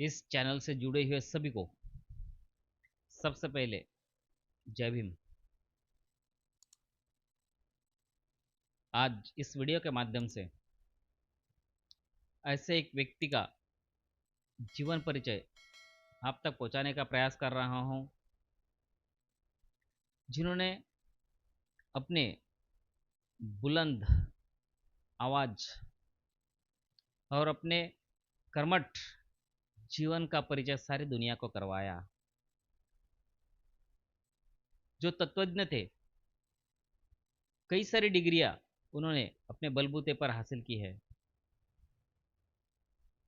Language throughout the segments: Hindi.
इस चैनल से जुड़े हुए सभी को सबसे पहले जय भीम। आज इस वीडियो के माध्यम से ऐसे एक व्यक्ति का जीवन परिचय आप तक पहुंचाने का प्रयास कर रहा हूं, जिन्होंने अपने बुलंद आवाज और अपने कर्मठ जीवन का परिचय सारी दुनिया को करवाया। जो तत्वज्ञ थे, कई सारी डिग्रियां उन्होंने अपने बलबूते पर हासिल की है।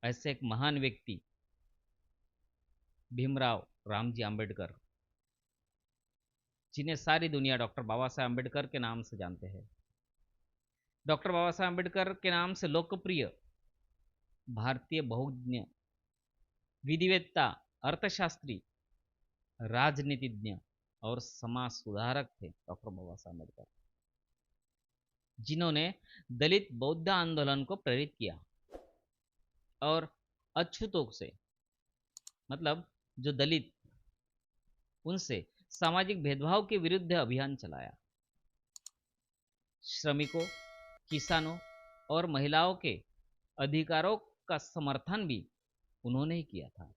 ऐसे एक महान व्यक्ति भीमराव रामजी आंबेडकर, जिन्हें सारी दुनिया डॉक्टर बाबा साहेब आंबेडकर के नाम से जानते हैं। डॉक्टर बाबा साहेब आंबेडकर के नाम से लोकप्रिय भारतीय बहुज्ञ, विधिवेत्ता, अर्थशास्त्री, राजनीतिज्ञ और समाज सुधारक थे डॉक्टर बाबा साहेब आंबेडकर, जिन्होंने दलित बौद्ध आंदोलन को प्रेरित किया और अछूतों से, मतलब जो दलित, उनसे सामाजिक भेदभाव के विरुद्ध अभियान चलाया। श्रमिकों, किसानों और महिलाओं के अधिकारों का समर्थन भी उन्होंने ही किया था।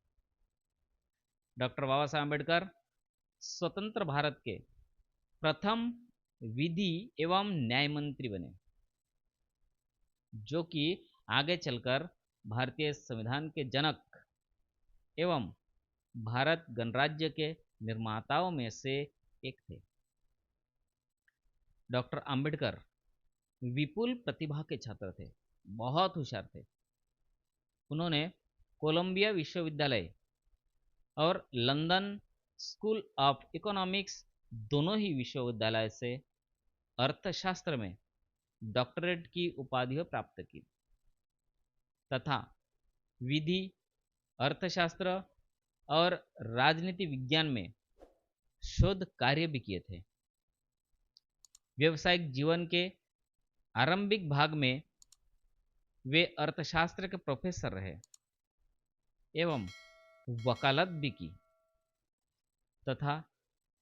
डॉक्टर बाबा साहेब आंबेडकर स्वतंत्र भारत के प्रथम विधि एवं न्याय मंत्री बने, जो कि आगे चलकर भारतीय संविधान के जनक एवं भारत गणराज्य के निर्माताओं में से एक थे। डॉक्टर अंबेडकर विपुल प्रतिभा के छात्र थे, बहुत होशियार थे। उन्होंने कोलंबिया विश्वविद्यालय और लंदन स्कूल ऑफ इकोनॉमिक्स, दोनों ही विश्वविद्यालय से अर्थशास्त्र में डॉक्टरेट की उपाधियां प्राप्त की तथा विधि, अर्थशास्त्र और राजनीति विज्ञान में शोध कार्य भी किए थे। व्यावसायिक जीवन के आरंभिक भाग में वे अर्थशास्त्र के प्रोफेसर रहे एवं वकालत भी की तथा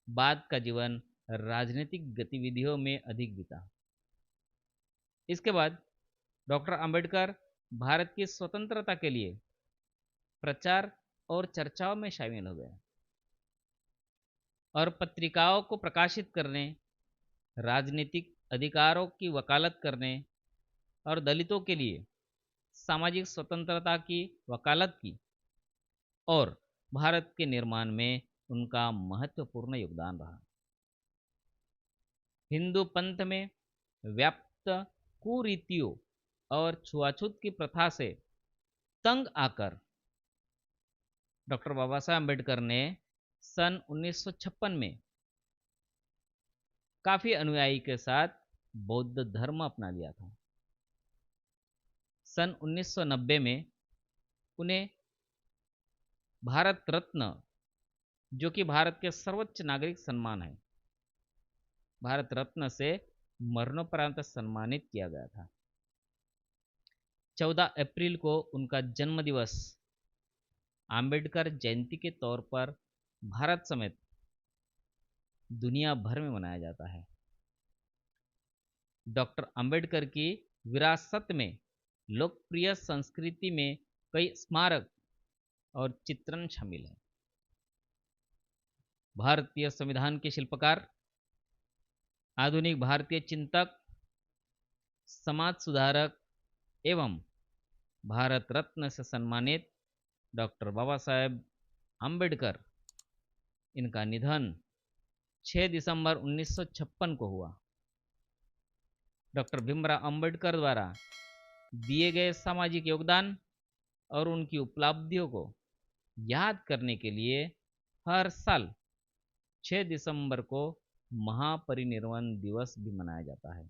बाद का जीवन राजनीतिक गतिविधियों में अधिक बीता। इसके बाद डॉक्टर अंबेडकर भारत की स्वतंत्रता के लिए प्रचार और चर्चाओं में शामिल हो गए और पत्रिकाओं को प्रकाशित करने, राजनीतिक अधिकारों की वकालत करने और दलितों के लिए सामाजिक स्वतंत्रता की वकालत की और भारत के निर्माण में उनका महत्वपूर्ण योगदान रहा। हिंदू पंथ में व्याप्त कुरीतियों और छुआछूत की प्रथा से तंग आकर डॉक्टर बाबा साहब अम्बेडकर ने सन 1956 में काफी अनुयायी के साथ बौद्ध धर्म अपना लिया था। सन 1990 में उन्हें भारत रत्न, जो कि भारत के सर्वोच्च नागरिक सम्मान है, भारत रत्न से मरणोपरांत सम्मानित किया गया था। 14 अप्रैल को उनका जन्म दिवस आंबेडकर जयंती के तौर पर भारत समेत दुनिया भर में मनाया जाता है। डॉक्टर अंबेडकर की विरासत में लोकप्रिय संस्कृति में कई स्मारक और चित्रण शामिल है। भारतीय संविधान के शिल्पकार, आधुनिक भारतीय चिंतक, समाज सुधारक एवं भारत रत्न से सम्मानित डॉक्टर बाबा साहेब आंबेडकर, इनका निधन 6 दिसंबर 1956 को हुआ। डॉक्टर भीमराव अंबेडकर द्वारा दिए गए सामाजिक योगदान और उनकी उपलब्धियों को याद करने के लिए हर साल 6 दिसंबर को महापरिनिर्वाण दिवस भी मनाया जाता है।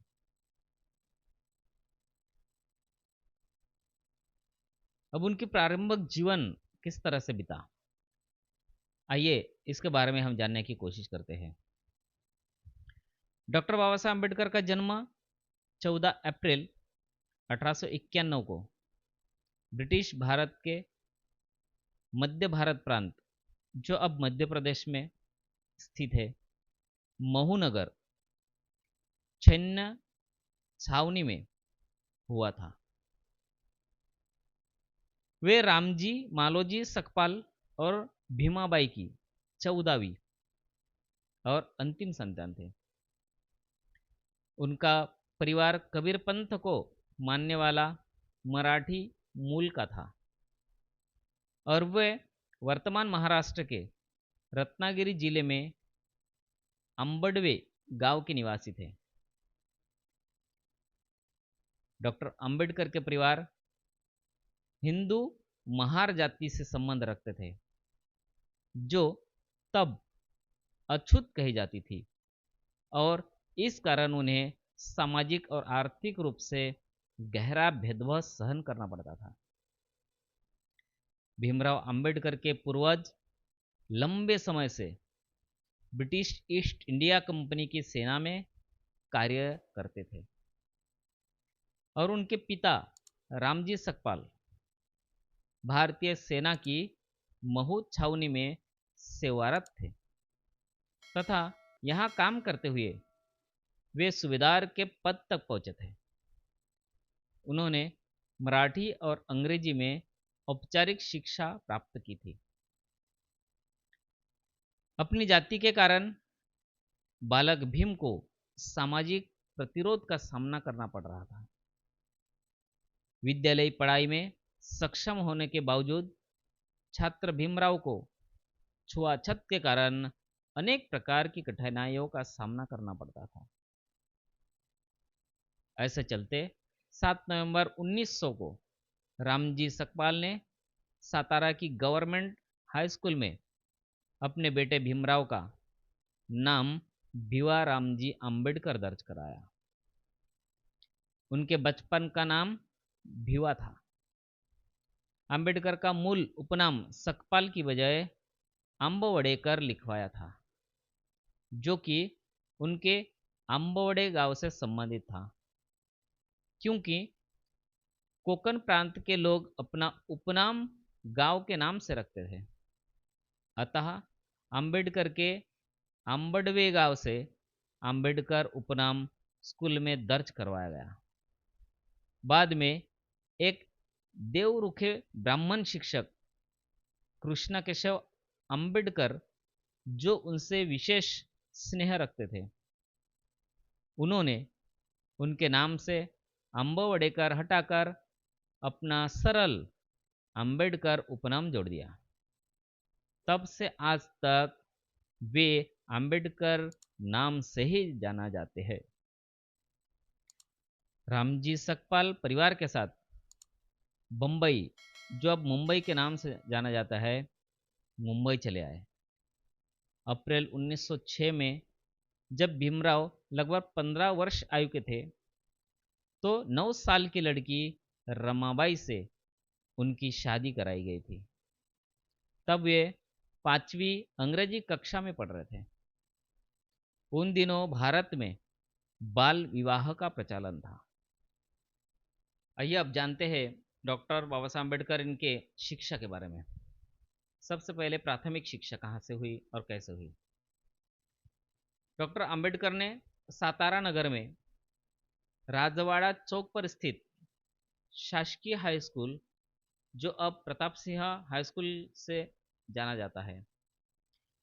अब उनकी प्रारंभिक जीवन किस तरह से बीता, आइए इसके बारे में हम जानने की कोशिश करते हैं। डॉक्टर बाबा साहब अम्बेडकर का जन्म 14 अप्रैल 1891 को ब्रिटिश भारत के मध्य भारत प्रांत, जो अब मध्य प्रदेश में स्थित है, महूनगर, छैन्य छावनी में हुआ था। वे रामजी मालोजी सकपाल और भीमाबाई की 14वीं और अंतिम संतान थे। उनका परिवार कबीर पंथ को मानने वाला मराठी मूल का था और वे वर्तमान महाराष्ट्र के रत्नागिरी जिले में अंबडवे गांव के निवासी थे। डॉक्टर अंबेडकर के परिवार हिंदू महार जाति से संबंध रखते थे, जो तब अछूत कही जाती थी और इस कारण उन्हें सामाजिक और आर्थिक रूप से गहरा भेदभाव सहन करना पड़ता था। भीमराव अंबेडकर के पूर्वज लंबे समय से ब्रिटिश ईस्ट इंडिया कंपनी की सेना में कार्य करते थे और उनके पिता रामजी सकपाल भारतीय सेना की महू छावनी में सेवारत थे तथा यहाँ काम करते हुए वे सूबेदार के पद तक पहुंचे थे। उन्होंने मराठी और अंग्रेजी में औपचारिक शिक्षा प्राप्त की थी। अपनी जाति के कारण बालक भीम को सामाजिक प्रतिरोध का सामना करना पड़ रहा था। विद्यालयी पढ़ाई में सक्षम होने के बावजूद छात्र भीमराव को छुआछूत के कारण अनेक प्रकार की कठिनाइयों का सामना करना पड़ता था। ऐसे चलते 7 नवंबर 1900 को रामजी सकपाल ने सातारा की गवर्नमेंट हाई स्कूल में अपने बेटे भीमराव का नाम भिवा रामजी अंबेडकर दर्ज कराया। उनके बचपन का नाम भिवा था। अंबेडकर का मूल उपनाम सकपाल की बजाय आंबवडेकर लिखवाया था, जो कि उनके आंबवडे गांव से संबंधित था, क्योंकि कोकण प्रांत के लोग अपना उपनाम गांव के नाम से रखते थे। अतः अंबेडकर के आंबडवे गांव से अंबेडकर उपनाम स्कूल में दर्ज करवाया गया। बाद में एक देवरुखे ब्राह्मण शिक्षक कृष्ण केशव अंबेडकर, जो उनसे विशेष स्नेह रखते थे, उन्होंने उनके नाम से अंबवडेकर हटाकर अपना सरल अंबेडकर उपनाम जोड़ दिया। तब से आज तक वे अंबेडकर नाम से ही जाना जाते हैं। रामजी सकपाल परिवार के साथ बम्बई, जो अब मुंबई के नाम से जाना जाता है, मुंबई चले आए। अप्रैल 1906 में जब भीमराव लगभग 15 वर्ष आयु के थे, तो 9 साल की लड़की रमाबाई से उनकी शादी कराई गई थी। तब वे 5वीं अंग्रेजी कक्षा में पढ़ रहे थे। उन दिनों भारत में बाल विवाह का प्रचलन था। आइए अब जानते हैं डॉक्टर बाबा साहब अम्बेडकर इनके शिक्षा के बारे में। सबसे पहले प्राथमिक शिक्षा कहाँ से हुई और कैसे हुई। डॉक्टर अंबेडकर ने सातारा नगर में राजवाड़ा चौक पर स्थित शासकीय हाई स्कूल, जो अब प्रताप सिंह हाई स्कूल से जाना जाता है,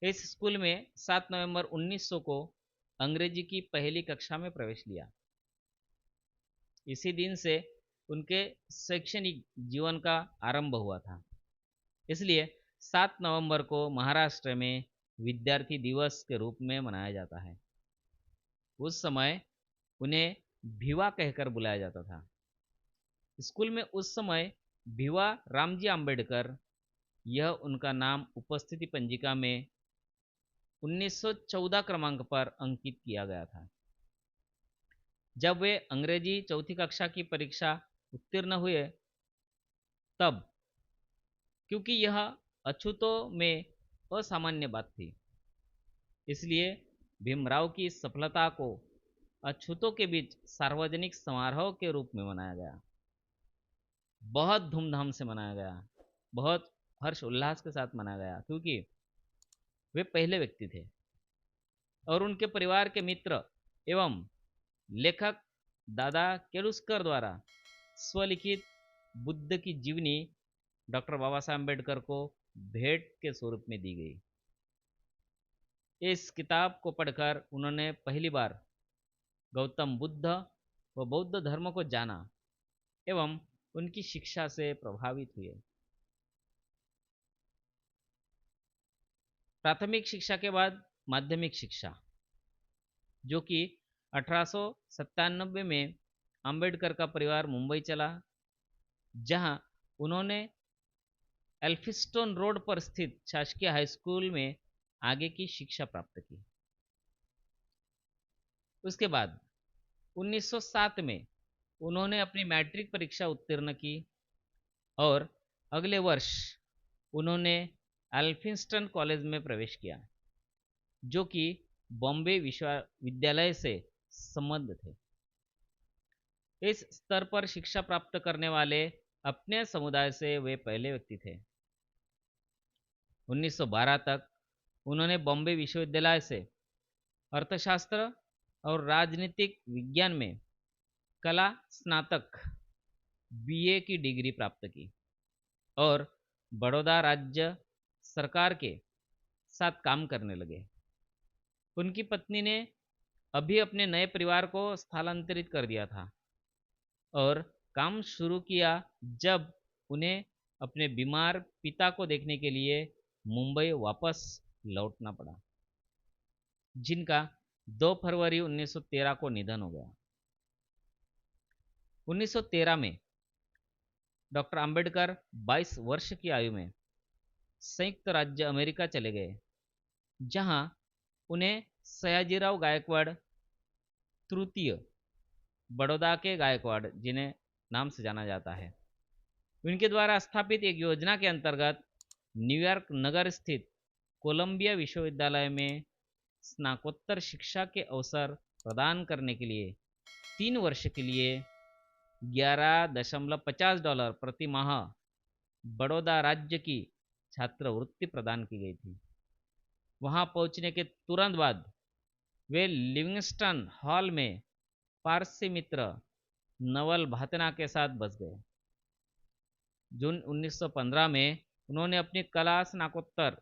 इस स्कूल में 7 नवंबर 1900 को अंग्रेजी की पहली कक्षा में प्रवेश लिया। इसी दिन से उनके शैक्षणिक जीवन का आरंभ हुआ था। इसलिए 7 नवंबर को महाराष्ट्र में विद्यार्थी दिवस के रूप में मनाया जाता है। उस समय उन्हें भिवा कहकर बुलाया जाता था। स्कूल में उस समय भिवा रामजी अंबेडकर, यह उनका नाम उपस्थिति पंजिका में 1914 क्रमांक पर अंकित किया गया था। जब वे अंग्रेजी चौथी कक्षा की परीक्षा उत्तीर्ण हुए, तब क्योंकि यह अछूतों में असामान्य बात थी, इसलिए भीमराव की सफलता को अछूतों के बीच सार्वजनिक समारोह के रूप में मनाया गया। बहुत धूमधाम से मनाया गया, बहुत हर्ष उल्लास के साथ मनाया गया, क्योंकि वे पहले व्यक्ति थे और उनके परिवार के मित्र एवं लेखक दादा केलुस्कर द्वारा स्वलिखित बुद्ध की जीवनी डॉक्टर बाबा साहब अम्बेडकर को भेंट के स्वरूप में दी गई। इस किताब को पढ़कर उन्होंने पहली बार गौतम बुद्ध व बौद्ध धर्म को जाना एवं उनकी शिक्षा से प्रभावित हुए। प्राथमिक शिक्षा के बाद माध्यमिक शिक्षा, जो कि 1897 में अंबेडकर का परिवार मुंबई चला, जहां उन्होंने एल्फिस्टोन रोड पर स्थित शासकीय हाई स्कूल में आगे की शिक्षा प्राप्त की। उसके बाद 1907 में उन्होंने अपनी मैट्रिक परीक्षा उत्तीर्ण की और अगले वर्ष उन्होंने एल्फिंस्टन कॉलेज में प्रवेश किया, जो कि बॉम्बे विश्वविद्यालय से संबद्ध थे। इस स्तर पर शिक्षा प्राप्त करने वाले अपने समुदाय से वे पहले व्यक्ति थे। 1912 तक उन्होंने बॉम्बे विश्वविद्यालय से अर्थशास्त्र और राजनीतिक विज्ञान में कला स्नातक बीए की डिग्री प्राप्त की और बड़ौदा राज्य सरकार के साथ काम करने लगे। उनकी पत्नी ने अभी अपने नए परिवार को स्थलांतरित कर दिया था और काम शुरू किया जब उन्हें अपने बीमार पिता को देखने के लिए मुंबई वापस लौटना पड़ा, जिनका 2 फरवरी 1913 को निधन हो गया। 1913 में डॉक्टर अंबेडकर 22 वर्ष की आयु में संयुक्त राज्य अमेरिका चले गए, जहां उन्हें सयाजीराव गायकवाड़ तृतीय, बड़ौदा के गायकवाड़ जिन्हें नाम से जाना जाता है, उनके द्वारा स्थापित एक योजना के अंतर्गत न्यूयॉर्क नगर स्थित कोलंबिया विश्वविद्यालय में स्नातकोत्तर शिक्षा के अवसर प्रदान करने के लिए 3 वर्ष के लिए $11.50 प्रति माह बड़ौदा राज्य की छात्रवृत्ति प्रदान की गई थी। वहां पहुंचने के तुरंत बाद वे लिविंगस्टन हॉल में पारसी मित्र नवल भातना के साथ बस गए। जून 1915 में उन्होंने अपनी कला स्नातकोत्तर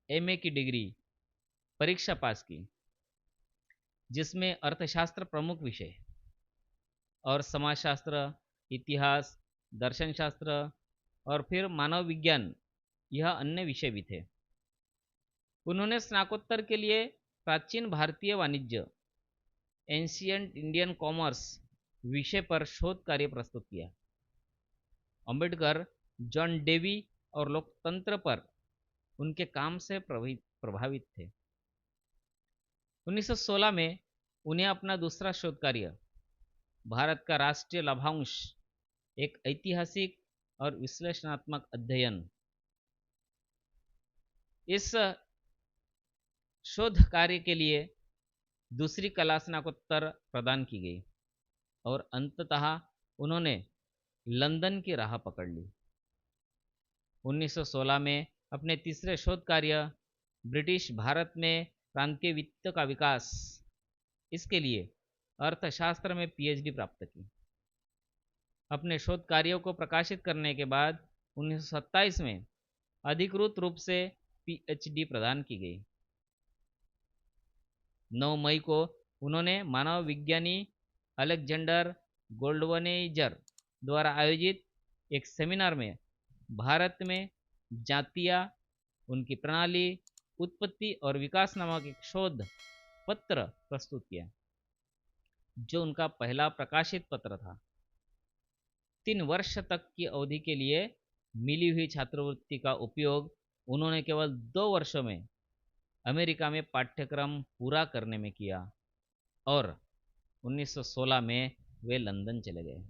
एमए की डिग्री परीक्षा पास की, जिसमें अर्थशास्त्र प्रमुख विषय और समाजशास्त्र, इतिहास, दर्शनशास्त्र और फिर मानव विज्ञान यह अन्य विषय भी थे। उन्होंने स्नातकोत्तर के लिए प्राचीन भारतीय वाणिज्य एंशियंट इंडियन कॉमर्स विषय पर शोध कार्य प्रस्तुत किया। अंबेडकर जॉन डेवी और लोकतंत्र पर उनके काम से प्रभावित थे। 1916 में उन्हें अपना दूसरा शोध कार्य भारत का राष्ट्रीय लाभांश, एक ऐतिहासिक और विश्लेषणात्मक अध्ययन, इस शोध कार्य के लिए दूसरी कला स्नातकोत्तर प्रदान की गई और अंततः उन्होंने लंदन की राह पकड़ ली। 1916 में अपने तीसरे शोध कार्य ब्रिटिश भारत में प्रांतीय वित्त का विकास, इसके लिए अर्थशास्त्र में पीएचडी प्राप्त की। अपने शोध कार्यों को प्रकाशित करने के बाद 1927 में अधिकृत रूप से पीएचडी प्रदान की गई। 9 मई को उन्होंने मानव विज्ञानी अलेक्जेंडर गोल्डवनेजर द्वारा आयोजित एक सेमिनार में भारत में जातियां, उनकी प्रणाली, उत्पत्ति और विकास नामक एक शोध पत्र प्रस्तुत किया, जो उनका पहला प्रकाशित पत्र था। 3 वर्ष तक की अवधि के लिए मिली हुई छात्रवृत्ति का उपयोग उन्होंने केवल 2 वर्षों में अमेरिका में पाठ्यक्रम पूरा करने में किया और 1916 में वे लंदन चले गए।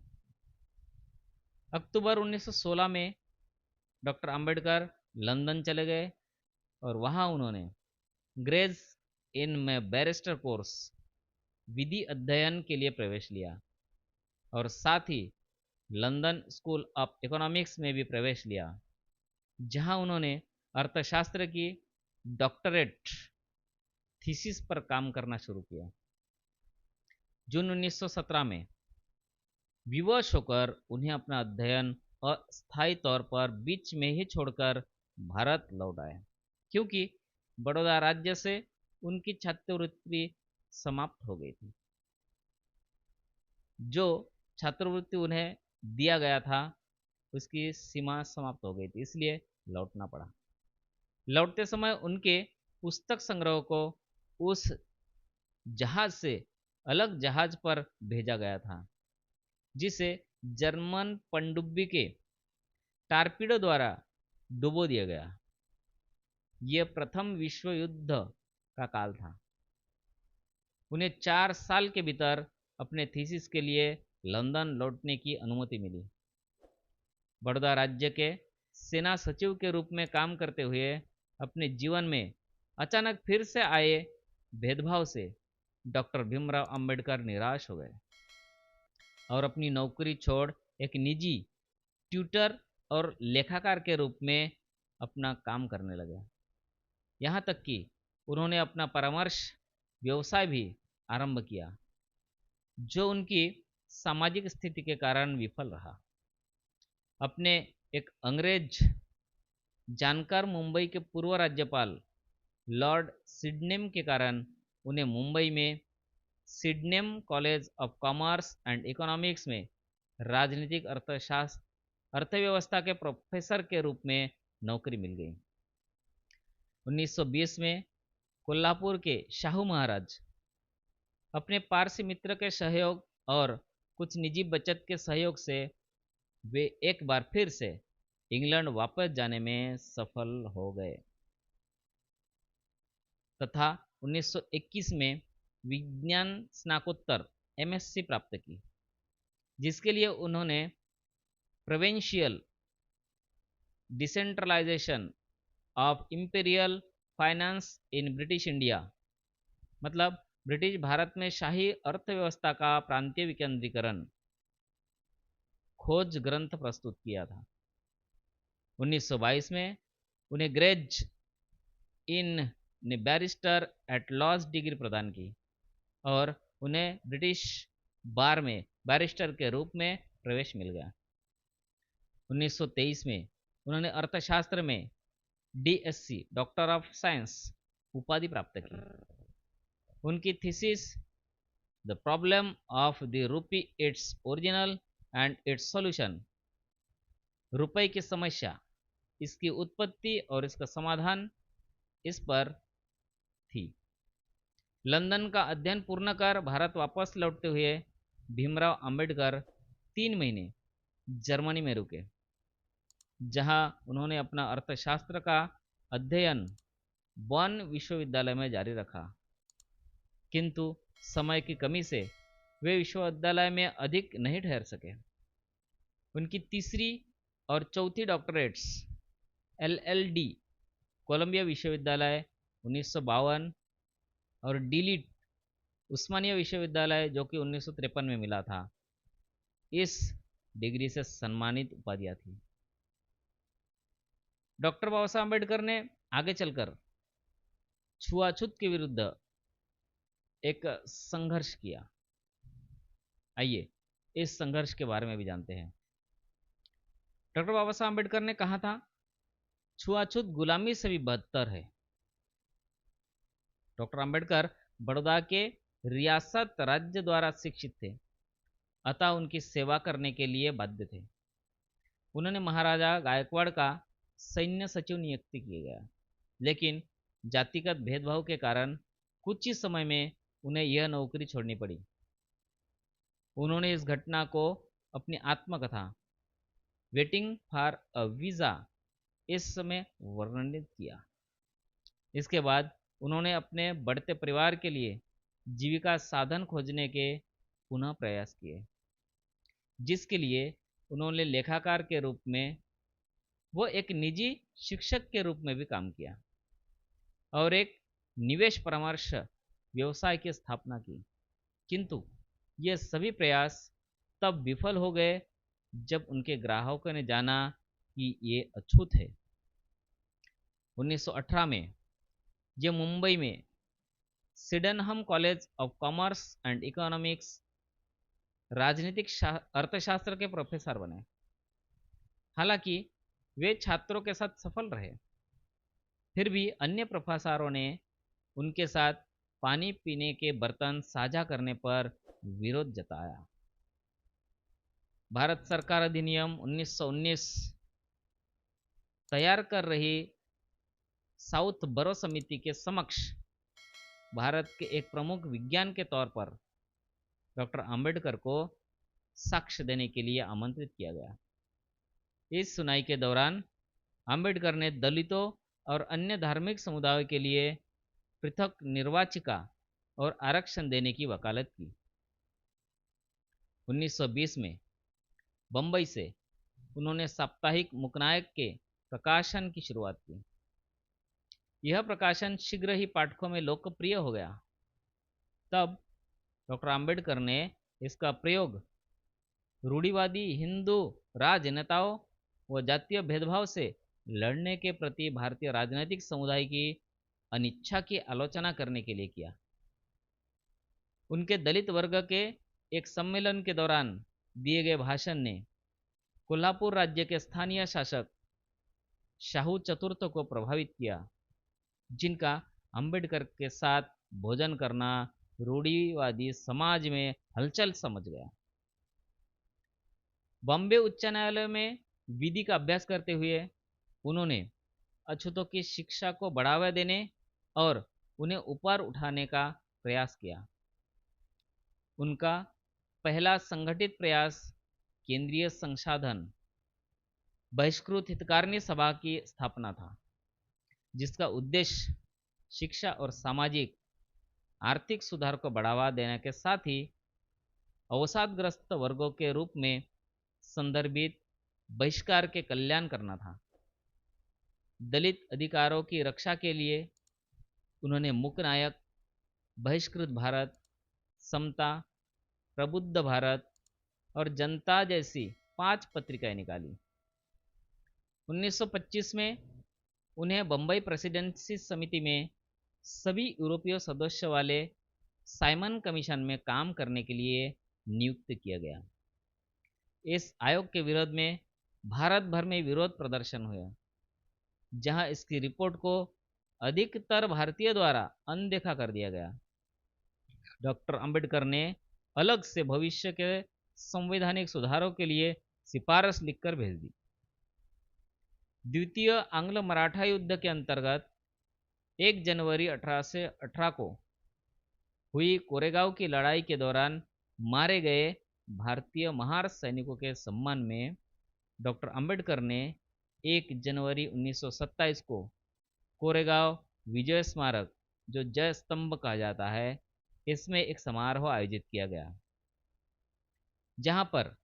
अक्टूबर 1916 में डॉक्टर अंबेडकर लंदन चले गए और वहां उन्होंने ग्रेज इन में बैरिस्टर कोर्स विधि अध्ययन के लिए प्रवेश लिया और साथ ही लंदन स्कूल ऑफ इकोनॉमिक्स में भी प्रवेश लिया, जहां उन्होंने अर्थशास्त्र की डॉक्टरेट थीसिस पर काम करना शुरू किया। जून 1917 में विवश होकर उन्हें अपना अध्ययन अस्थायी तौर पर बीच में ही छोड़कर भारत लौट आए, क्योंकि बड़ौदा राज्य से उनकी छात्रवृत्ति समाप्त हो गई थी। जो छात्रवृत्ति उन्हें दिया गया था उसकी सीमा समाप्त हो गई थी, इसलिए लौटना पड़ा। लौटते समय उनके पुस्तक संग्रह को उस जहाज से अलग जहाज पर भेजा गया था, जिसे जर्मन पनडुब्बी के टारपीडो द्वारा डुबो दिया गया। यह प्रथम विश्व युद्ध का काल था। उन्हें 4 साल के भीतर अपने थीसिस के लिए लंदन लौटने की अनुमति मिली। बड़ौदा राज्य के सेना सचिव के रूप में काम करते हुए अपने जीवन में अचानक फिर से आए भेदभाव से डॉक्टर भीमराव अंबेडकर निराश हो गए और अपनी नौकरी छोड़ एक निजी ट्यूटर और लेखाकार के रूप में अपना काम करने लगे। यहाँ तक कि उन्होंने अपना परामर्श व्यवसाय भी आरंभ किया, जो उनकी सामाजिक स्थिति के कारण विफल रहा। अपने एक अंग्रेज जानकार मुंबई के पूर्व राज्यपाल लॉर्ड सिडनेम के कारण उन्हें मुंबई में Sydenham college of Commerce and economics में राजनीतिक अर्थव्यवस्था के प्रोफेसर के रूप में नौकरी मिल गई। 1920 में कोल्हापुर के शाहू महाराज अपने पारसी मित्र के सहयोग और कुछ निजी बचत के सहयोग से वे एक बार फिर से इंग्लैंड वापस जाने में सफल हो गए तथा 1921 में विज्ञान स्नातकोत्तर एमएससी प्राप्त की, जिसके लिए उन्होंने provincial decentralization of imperial finance in British India, मतलब ब्रिटिश भारत में शाही अर्थव्यवस्था का प्रांतीय विकेंद्रीकरण, खोज ग्रंथ प्रस्तुत किया था। 1922 में उन्हें ग्रेज इन ने बैरिस्टर एट लॉज डिग्री प्रदान की और उन्हें ब्रिटिश बार में बैरिस्टर के रूप में प्रवेश मिल गया। 1923 में उन्होंने अर्थशास्त्र में डीएससी डॉक्टर ऑफ साइंस उपाधि प्राप्त की। उनकी thesis the problem of the rupee, its original and it's solution, रुपए की समस्या, इसकी उत्पत्ति और इसका समाधान, इस पर थी। लंदन का अध्ययन पूर्ण कर भारत वापस लौटते हुए भीमराव अंबेडकर 3 महीने जर्मनी में रुके, जहां उन्होंने अपना अर्थशास्त्र का अध्ययन बॉन विश्वविद्यालय में जारी रखा, किंतु समय की कमी से वे विश्वविद्यालय में अधिक नहीं ठहर सके। उनकी तीसरी और चौथी डॉक्टरेट्स एलएलडी कोलंबिया विश्वविद्यालय 1952 और डीलिट उस्मानिया विश्वविद्यालय जो कि 1953 में मिला था, इस डिग्री से सम्मानित उपाधियां थी। डॉक्टर बाबा साहब अम्बेडकर ने आगे चलकर छुआछूत के विरुद्ध एक संघर्ष किया। आइए इस संघर्ष के बारे में भी जानते हैं। डॉक्टर बाबा साहब अम्बेडकर ने कहा था, छुआछूत गुलामी से भी बदतर है। डॉक्टर अंबेडकर बड़ौदा के रियासत राज्य द्वारा शिक्षित थे, अतः उनकी सेवा करने के लिए बाध्य थे। उन्होंने महाराजा गायकवाड़ का सैन्य सचिव नियुक्त किया गया, लेकिन जातिगत भेदभाव के कारण कुछ ही समय में उन्हें यह नौकरी छोड़नी पड़ी। उन्होंने इस घटना को अपनी आत्मकथा वेटिंग फॉर अ वीजा इस समय वर्णित किया। इसके बाद उन्होंने अपने बढ़ते परिवार के लिए जीविका साधन खोजने के पुनः प्रयास किए, जिसके लिए उन्होंने लेखाकार के रूप में वो एक निजी शिक्षक के रूप में भी काम किया और एक निवेश परामर्श व्यवसाय की स्थापना की, किंतु ये सभी प्रयास तब विफल हो गए जब उनके ग्राहकों ने जाना कि ये अछूत है 1918 में ये मुंबई में Sydenham College of Commerce and Economics राजनीतिक अर्थशास्त्र के प्रोफेसर बने। हालांकि वे छात्रों के साथ सफल रहे, फिर भी अन्य प्रोफेसरों ने उनके साथ पानी पीने के बर्तन साझा करने पर विरोध जताया। भारत सरकार अधिनियम 1919 तैयार कर रही साउथ बरो समिति के समक्ष भारत के एक प्रमुख विज्ञान के तौर पर डॉक्टर अंबेडकर को साक्ष्य देने के लिए आमंत्रित किया गया। इस सुनाई के दौरान अंबेडकर ने दलितों और अन्य धार्मिक समुदायों के लिए पृथक निर्वाचिका और आरक्षण देने की वकालत की। 1920 में बंबई से उन्होंने साप्ताहिक मुकनायक के प्रकाशन की शुरुआत की। यह प्रकाशन शीघ्र ही पाठकों में लोकप्रिय हो गया। तब डॉक्टर अंबेडकर ने इसका प्रयोग रूढ़िवादी हिंदू राजनेताओं व जातीय भेदभाव से लड़ने के प्रति भारतीय राजनीतिक समुदाय की अनिच्छा की आलोचना करने के लिए किया। उनके दलित वर्ग के एक सम्मेलन के दौरान दिए गए भाषण ने कोल्हापुर राज्य के स्थानीय शासक शाहू चतुर्थ को प्रभावित किया, जिनका अंबेडकर के साथ भोजन करना रूढ़िवादी समाज में हलचल समझ गया। बॉम्बे उच्च न्यायालय में विधि का अभ्यास करते हुए उन्होंने अछूतों की शिक्षा को बढ़ावा देने और उन्हें ऊपर उठाने का प्रयास किया। उनका पहला संगठित प्रयास केंद्रीय संसाधन बहिष्कृत हितकारिणी सभा की स्थापना था, जिसका उद्देश्य शिक्षा और सामाजिक आर्थिक सुधार को बढ़ावा देने के साथ ही अवसादग्रस्त वर्गों के रूप में संदर्भित बहिष्कार के कल्याण करना था। दलित अधिकारों की रक्षा के लिए उन्होंने मुकनायक, बहिष्कृत भारत, समता, प्रबुद्ध भारत और जनता जैसी 5 पत्रिकाएं निकाली। 1925 में उन्हें बंबई प्रेसिडेंसी समिति में सभी यूरोपीय सदस्य वाले साइमन कमीशन में काम करने के लिए नियुक्त किया गया। इस आयोग के विरोध में भारत भर में विरोध प्रदर्शन हुए, जहां इसकी रिपोर्ट को अधिकतर भारतीय द्वारा अनदेखा कर दिया गया। डॉक्टर अंबेडकर ने अलग से भविष्य के संवैधानिक सुधारों के लिए सिफारिश लिखकर भेज दी। द्वितीय आंग्ल मराठा युद्ध के अंतर्गत 1 जनवरी 1818 को हुई कोरेगांव की लड़ाई के दौरान मारे गए भारतीय महार सैनिकों के सम्मान में डॉक्टर अंबेडकर ने 1 जनवरी 1927 को कोरेगांव विजय स्मारक, जो जय स्तंभ कहा जाता है, इसमें एक समारोह आयोजित किया गया, जहां पर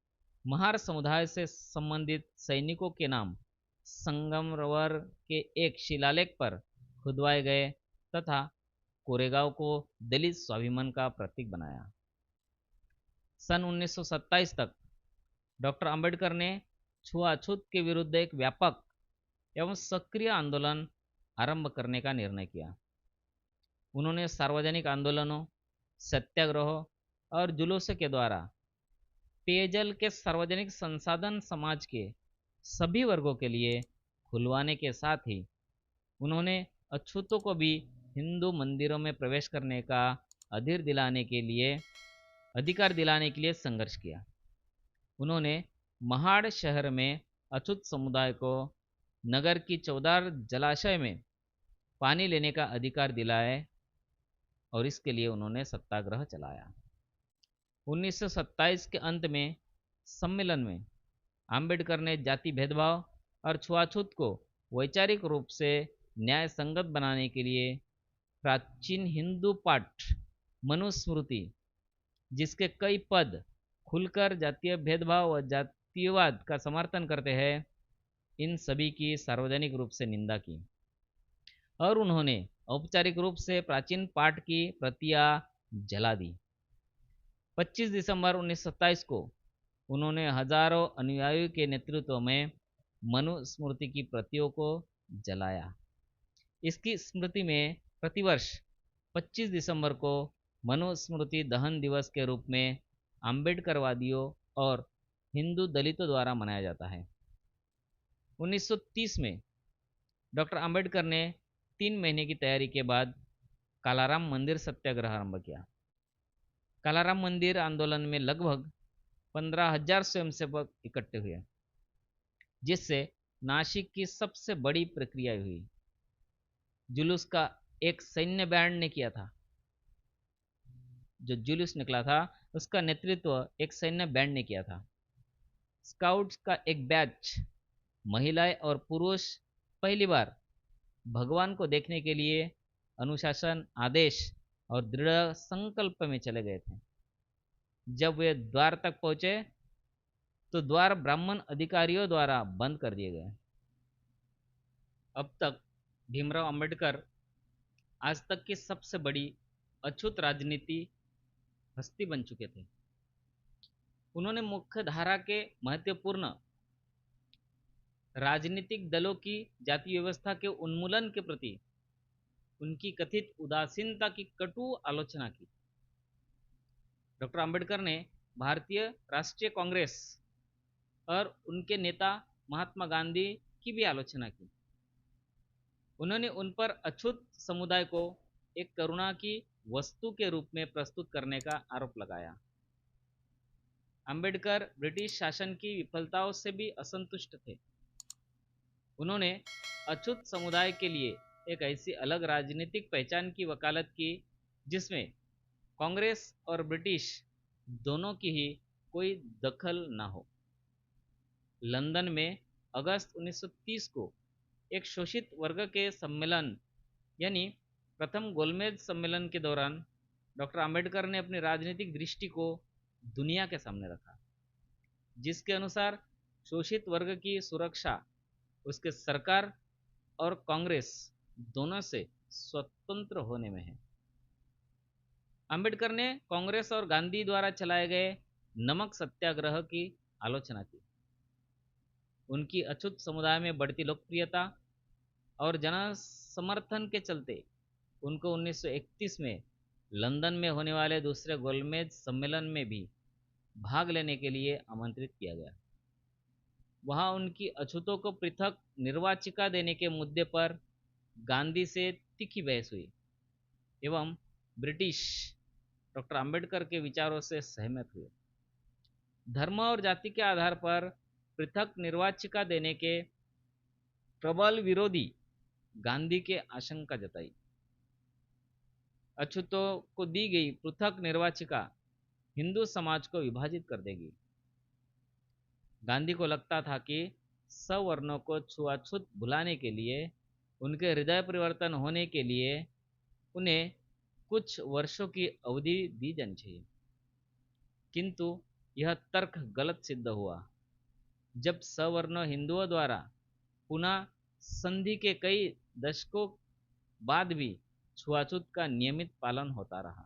महार समुदाय से संबंधित सैनिकों के नाम संगमरमर के एक शिलालेख पर खुदवाए गए तथा कोरेगांव को दलित स्वाभिमान का प्रतीक बनाया। सन 1927 तक डॉक्टर अंबेडकर ने छुआछूत के विरुद्ध एक व्यापक एवं सक्रिय आंदोलन आरंभ करने का निर्णय किया। उन्होंने सार्वजनिक आंदोलनों, सत्याग्रहों और जुलूस के द्वारा पेयजल के सार्वजनिक संसाधन समाज के सभी वर्गों के लिए खुलवाने के साथ ही उन्होंने अछूतों को भी हिंदू मंदिरों में प्रवेश करने का अधिकार दिलाने के लिए संघर्ष किया। उन्होंने महाड़ शहर में अछूत समुदाय को नगर की 14 जलाशय में पानी लेने का अधिकार दिलाया और इसके लिए उन्होंने सत्याग्रह चलाया। 1927 के अंत में सम्मेलन में अंबेडकर ने जाति भेदभाव और छुआछूत को वैचारिक रूप से न्याय संगत बनाने के लिए प्राचीन हिंदू पाठ मनुस्मृति, जिसके कई पद खुलकर जातीय भेदभाव व जातीयवाद का समर्थन करते हैं, इन सभी की सार्वजनिक रूप से निंदा की और उन्होंने औपचारिक रूप से प्राचीन पाठ की प्रतियां जला दी। 25 दिसंबर 1927 को उन्होंने हजारों अनुयायियों के नेतृत्व में मनुस्मृति की प्रतियों को जलाया। इसकी स्मृति में प्रतिवर्ष 25 दिसंबर को मनुस्मृति दहन दिवस के रूप में अम्बेडकरवादियों और हिंदू दलितों द्वारा मनाया जाता है। 1930 में डॉक्टर अम्बेडकर ने 3 महीने की तैयारी के बाद कालाराम मंदिर सत्याग्रह आरंभ किया। कालाराम मंदिर आंदोलन में लगभग 15,000 स्वयंसेवक इकट्ठे हुए, जिससे नासिक की सबसे बड़ी प्रक्रिया हुई। जुलूस का एक सैन्य बैंड ने किया था। जो जुलूस निकला था उसका नेतृत्व एक सैन्य बैंड ने किया था। स्काउट्स का एक बैच, महिलाएं और पुरुष पहली बार भगवान को देखने के लिए अनुशासन, आदेश और दृढ़ संकल्प में चले गए थे। जब वे द्वार तक पहुंचे तो द्वार ब्राह्मण अधिकारियों द्वारा बंद कर दिए गए। अब तक भीमराव अंबेडकर आज तक की सबसे बड़ी अछूत राजनीति हस्ती बन चुके थे। उन्होंने मुख्य धारा के महत्वपूर्ण राजनीतिक दलों की जाति व्यवस्था के उन्मूलन के प्रति उनकी कथित उदासीनता की कटु आलोचना की। डॉक्टर अंबेडकर ने भारतीय राष्ट्रीय कांग्रेस और उनके नेता महात्मा गांधी की भी आलोचना की। उन्होंने उन पर अछूत समुदाय को एक करुणा की वस्तु के रूप में प्रस्तुत करने का आरोप लगाया। अंबेडकर ब्रिटिश शासन की विफलताओं से भी असंतुष्ट थे। उन्होंने अछूत समुदाय के लिए एक ऐसी अलग राजनीतिक पहचान की वकालत की जिसमें कांग्रेस और ब्रिटिश दोनों की ही कोई दखल न हो। लंदन में अगस्त 1930 को एक शोषित वर्ग के सम्मेलन यानी प्रथम गोलमेज सम्मेलन के दौरान डॉक्टर अंबेडकर ने अपनी राजनीतिक दृष्टि को दुनिया के सामने रखा, जिसके अनुसार शोषित वर्ग की सुरक्षा उसके सरकार और कांग्रेस दोनों से स्वतंत्र होने में है। अंबेडकर ने कांग्रेस और गांधी द्वारा चलाए गए नमक सत्याग्रह की आलोचना की। उनकी अछूत समुदाय में बढ़ती लोकप्रियता और जन समर्थन के चलते उनको 1931 में लंदन में होने वाले दूसरे गोलमेज सम्मेलन में भी भाग लेने के लिए आमंत्रित किया गया। वहां उनकी अछूतों को पृथक निर्वाचिका देने के मुद्दे पर गांधी से तीखी बहस हुई एवं ब्रिटिश डॉक्टर अंबेडकर के विचारों से सहमत हुए। धर्म और जाति के आधार पर पृथक निर्वाचिका देने के प्रबल विरोधी गांधी के आशंका जताई। अछूतों को दी गई पृथक निर्वाचिका हिंदू समाज को विभाजित कर देगी। गांधी को लगता था कि सवर्णों को छुआछूत भुलाने के लिए, उनके हृदय परिवर्तन होने के लिए उन्हें कुछ वर्षों की अवधि दी जानी चाहिए। किंतु यह तर्क गलत सिद्ध हुआ। जब सवर्ण हिंदुओं द्वारा पुनः संधि के कई दशकों बाद भी छुआछूत का नियमित पालन होता रहा।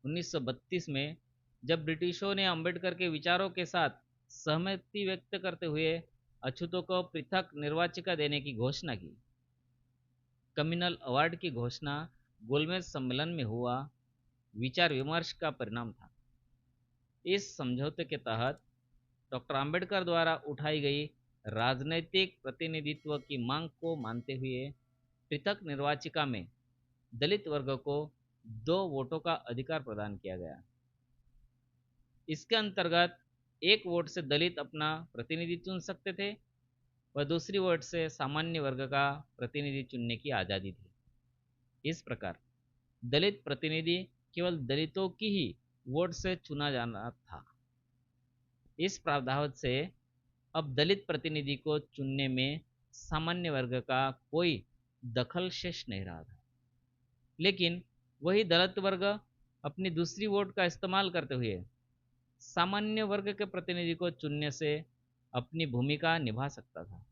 1932 में जब ब्रिटिशों ने अंबेडकर के विचारों के साथ सहमति व्यक्त करते हुए अछूतों को पृथक निर्वाचिका देने की घोषणा की, कम्युनल अवार्ड की घोषणा गोलमेज सम्मेलन में हुआ विचार विमर्श का परिणाम था। इस समझौते के तहत डॉक्टर अंबेडकर द्वारा उठाई गई राजनैतिक प्रतिनिधित्व की मांग को मानते हुए पृथक निर्वाचिका में दलित वर्ग को 2 वोटों का अधिकार प्रदान किया गया। इसके अंतर्गत एक वोट से दलित अपना प्रतिनिधि चुन सकते थे व दूसरी वोट से सामान्य वर्ग का प्रतिनिधि चुनने की आज़ादी थी। इस प्रकार दलित प्रतिनिधि केवल दलितों की ही वोट से चुना जाना था। इस प्रावधान से अब दलित प्रतिनिधि को चुनने में सामान्य वर्ग का कोई दखल शेष नहीं रहा था। लेकिन वही दलित वर्ग अपनी दूसरी वोट का इस्तेमाल करते हुए सामान्य वर्ग के प्रतिनिधि को चुनने से अपनी भूमिका निभा सकता था।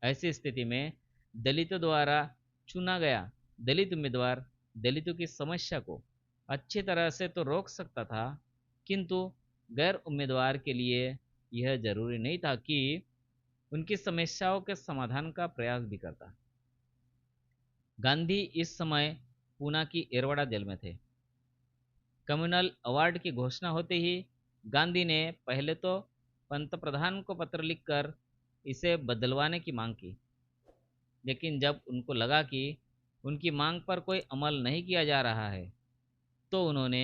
ऐसी स्थिति में दलितों द्वारा चुना गया दलित उम्मीदवार दलितों की समस्या को अच्छी तरह से तो रोक सकता था, किंतु गैर उम्मीदवार के लिए यह जरूरी नहीं था कि उनकी समस्याओं के समाधान का प्रयास भी करता। गांधी इस समय पूना की एरवाड़ा जेल में थे। कम्युनल अवार्ड की घोषणा होते ही गांधी ने पहले तो पंतप्रधान को पत्र लिखकर इसे बदलवाने की मांग की, लेकिन जब उनको लगा कि उनकी मांग पर कोई अमल नहीं किया जा रहा है तो उन्होंने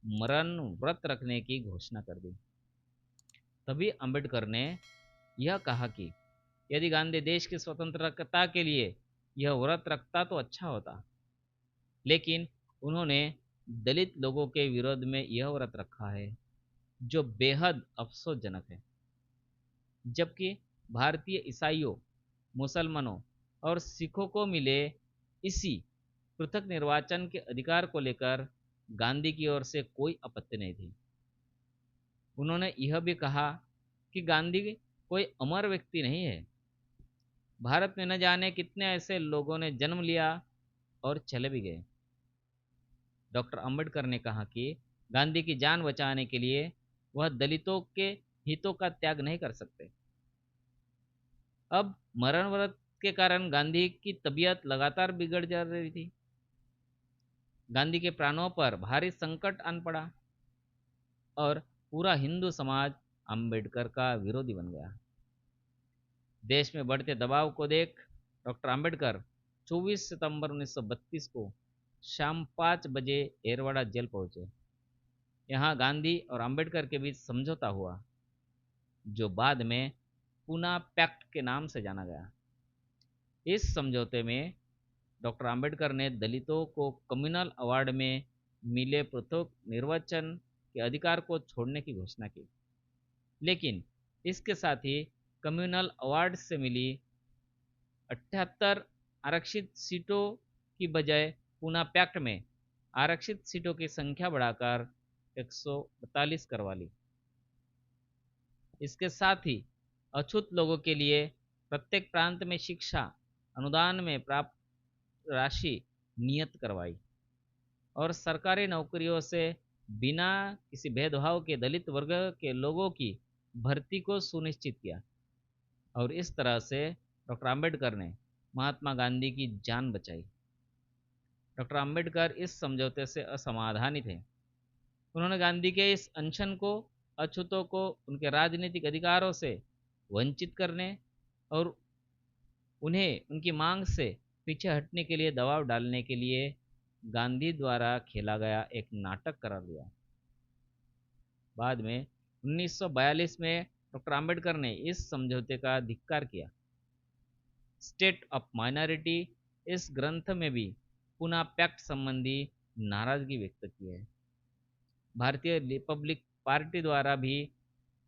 मरण व्रत रखने की घोषणा कर दी। तभी अंबेडकर ने यह कहा कि यदि गांधी देश की स्वतंत्रता के लिए यह व्रत रखता तो अच्छा होता, लेकिन उन्होंने दलित लोगों के विरोध में यह व्रत रखा है, जो बेहद अफसोसजनक है। जबकि भारतीय ईसाइयों, मुसलमानों और सिखों को मिले इसी पृथक निर्वाचन के अधिकार को लेकर गांधी की ओर से कोई आपत्ति नहीं थी। उन्होंने यह भी कहा कि गांधी कोई अमर व्यक्ति नहीं है। भारत में न जाने कितने ऐसे लोगों ने जन्म लिया और चले भी गए। डॉक्टर अंबेडकर ने कहा कि गांधी की जान बचाने के लिए वह दलितों के हितों का त्याग नहीं कर सकते। अब मरण व्रत के कारण गांधी की तबीयत लगातार बिगड़ जा रही थी। गांधी के प्राणों पर भारी संकट आन पड़ा और पूरा हिंदू समाज अंबेडकर का विरोधी बन गया। देश में बढ़ते दबाव को देख डॉक्टर अंबेडकर 24 सितंबर 1932 को शाम 5 बजे एरवाड़ा जेल पहुंचे। यहाँ गांधी और अंबेडकर के बीच समझौता हुआ, जो बाद में पूना पैक्ट के नाम से जाना गया। इस समझौते में डॉक्टर अंबेडकर ने दलितों को कम्युनल अवार्ड में मिले पृथक निर्वाचन के अधिकार को छोड़ने की घोषणा की, लेकिन इसके साथ ही कम्युनल अवार्ड से मिली 78 आरक्षित सीटों की बजाय पूना पैक्ट में आरक्षित सीटों की संख्या बढ़ाकर 142 करवा ली। इसके साथ ही अछूत लोगों के लिए प्रत्येक प्रांत में शिक्षा अनुदान में प्राप्त राशि नियत करवाई और सरकारी नौकरियों से बिना किसी भेदभाव के दलित वर्ग के लोगों की भर्ती को सुनिश्चित किया। और इस तरह से डॉक्टर अंबेडकर ने महात्मा गांधी की जान बचाई। डॉक्टर अंबेडकर इस समझौते से असमाधानी थे। उन्होंने गांधी के इस अनशन को अछूतों को उनके राजनीतिक अधिकारों से वंचित करने और उन्हें उनकी मांग से पीछे हटने के लिए दबाव डालने के लिए गांधी द्वारा खेला गया एक नाटक करार दिया। बाद में 1942 में डॉक्टर अंबेडकर ने इस समझौते का धिक्कार किया। स्टेट ऑफ माइनॉरिटी इस ग्रंथ में भी पुनः पैक्ट संबंधी नाराजगी व्यक्त की है। भारतीय रिपब्लिक पार्टी द्वारा भी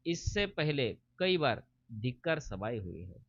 इससे पहले कई बार धिक्कार सभाएं हुई है।